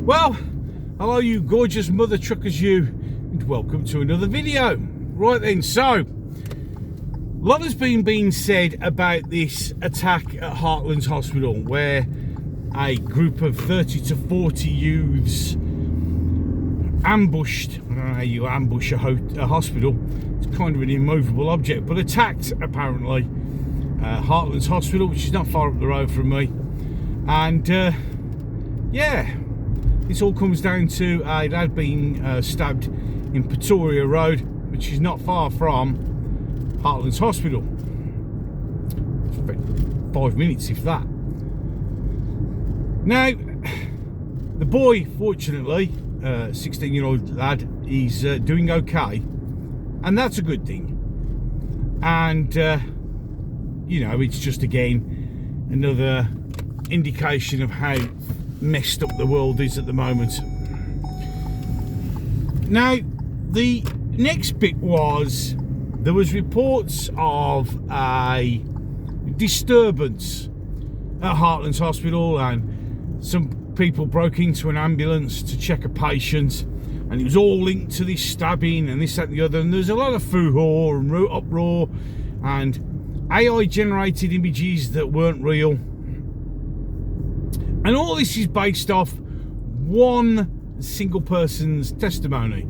Well, hello you gorgeous mother truckers you, and welcome to another video. Right then, so a lot has been being said about this attack at Heartlands Hospital, where a group of 30 to 40 youths ambushed, I don't know how you ambush a hospital, it's kind of an immovable object, but attacked apparently Heartlands Hospital, which is not far up the road from me. And yeah, this all comes down to a lad being stabbed in Pretoria Road, which is not far from Heartlands Hospital. 5 minutes, if that. Now, the boy, fortunately, 16-year-old lad, is doing okay, and that's a good thing. And you know, it's just again another indication of how messed up the world is at the moment. Now, the next bit was there was reports of a disturbance at Heartlands Hospital, and some people broke into an ambulance to check a patient, and it was all linked to this stabbing and this, that and the other, and there's a lot of foo-haw and uproar and AI generated images that weren't real, and all this is based off one single person's testimony,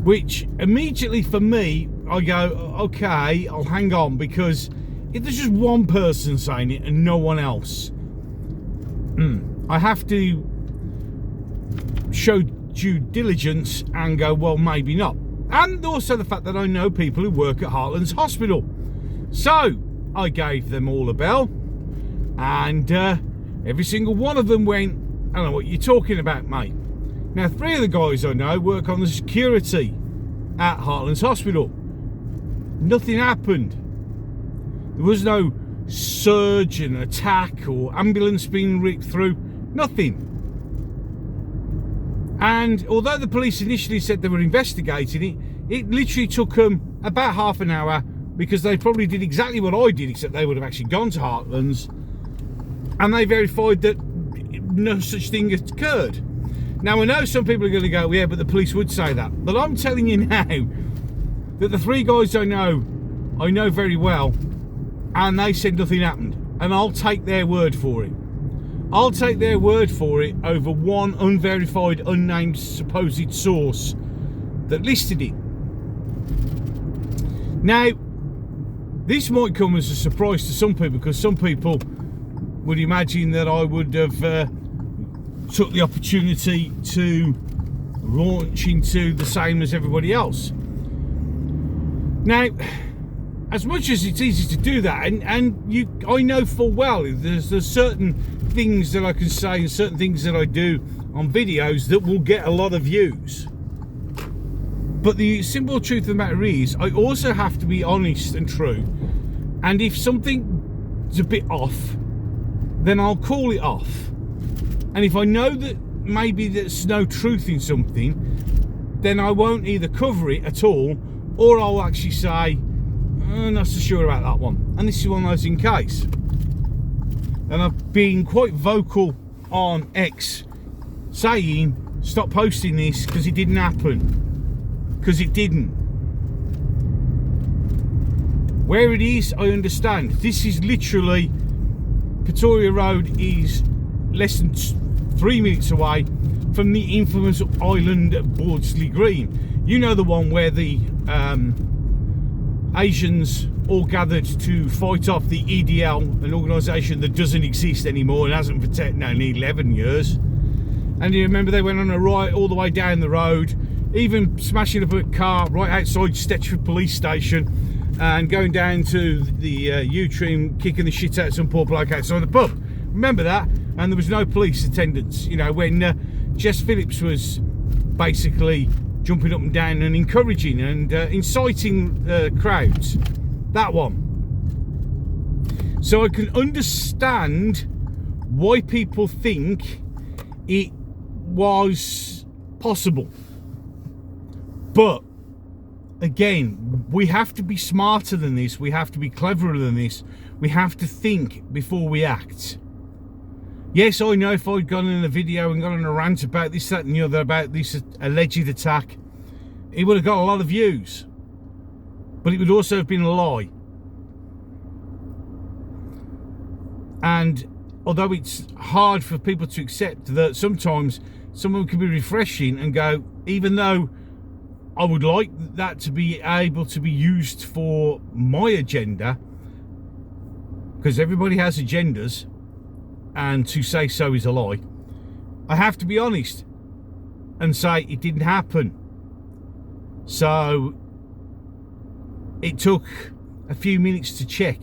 which immediately for me I go, okay, I'll hang on, because if there's just one person saying it and no one else, I have to show due diligence and go, well, maybe not. And also the fact that I know people who work at Heartlands Hospital. So I gave them all a bell, and every single one of them went, I don't know what you're talking about, mate. Now, 3 of the guys I know work on the security at Heartlands Hospital. Nothing happened. There was no surge and attack or ambulance being ripped through. Nothing. And although the police initially said they were investigating it, it literally took them about half an hour, because they probably did exactly what I did, except they would have actually gone to Heartlands, and they verified that no such thing had occurred. Now, I know some people are going to go, yeah, but the police would say that. But I'm telling you now that the 3 guys I know very well, and they said nothing happened. And I'll take their word for it. I'll take their word for it over one unverified, unnamed supposed source that listed it. Now, this might come as a surprise to some people, because some people would imagine that I would have took the opportunity to launch into the same as everybody else. Now, as much as it's easy to do that, and I know full well there's certain things that I can say and certain things that I do on videos that will get a lot of views. But the simple truth of the matter is, I also have to be honest and true. And if something's a bit off, then I'll call it off. And if I know that maybe there's no truth in something, then I won't either cover it at all, or I'll actually say, I'm not so sure about that one. And this is one of those in case. And I've been quite vocal on X, saying, stop posting this, because it didn't happen. Because it didn't. Where it is, I understand. This is literally, Pretoria Road is less than 3 minutes away from the infamous island at Bordsley Green. You know, the one where the Asians all gathered to fight off the EDL, an organisation that doesn't exist anymore and hasn't for nearly 11 years. And you remember they went on a riot all the way down the road, even smashing up a car right outside Stetchford police station, and going down to the U-Trim, kicking the shit out of some poor bloke outside the pub. Remember that? And there was no police attendance, you know, when Jess Phillips was basically jumping up and down and encouraging and inciting crowds. That one. So I can understand why people think it was possible. But again, we have to be smarter than this. We have to be cleverer than this. We have to think before we act. Yes, I know if I'd gone in a video and gone on a rant about this, that and the other, about this alleged attack, it would have got a lot of views. But it would also have been a lie. And although it's hard for people to accept that sometimes someone can be refreshing and go, even though I would like that to be able to be used for my agenda, because everybody has agendas, and to say so is a lie, I have to be honest and say it didn't happen. So it took a few minutes to check.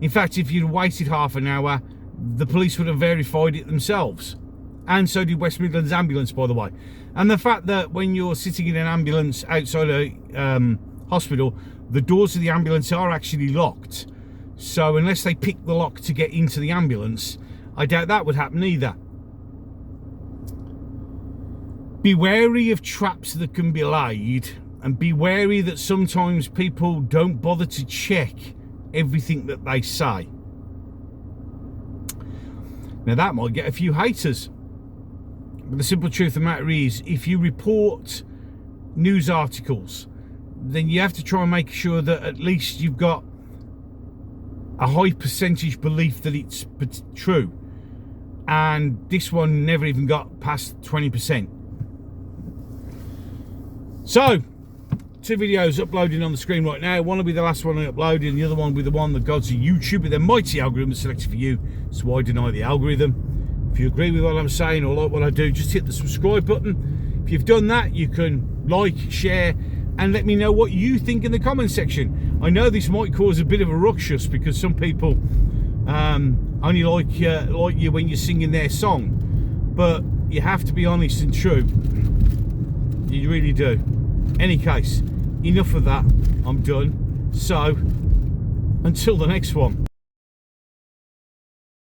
In fact, if you'd waited half an hour, the police would have verified it themselves. And so did West Midlands Ambulance, by the way. And the fact that when you're sitting in an ambulance outside a hospital, the doors of the ambulance are actually locked. So unless they pick the lock to get into the ambulance, I doubt that would happen either. Be wary of traps that can be laid, and be wary that sometimes people don't bother to check everything that they say. Now that might get a few haters, but the simple truth of the matter is, if you report news articles, then you have to try and make sure that at least you've got a high percentage belief that it's true. And this one never even got past 20%. So, 2 videos uploading on the screen right now. One will be the last one I uploaded, and the other one will be the one that gods of YouTube with their mighty algorithm selected for you. So why deny the algorithm? If you agree with what I'm saying or like what I do, just hit the subscribe button. If you've done that, you can like, share, and let me know what you think in the comment section. I know this might cause a bit of a ruckus because some people only like you when you're singing their song, but you have to be honest and true. You really do. Any case, enough of that. I'm done. So, until the next one.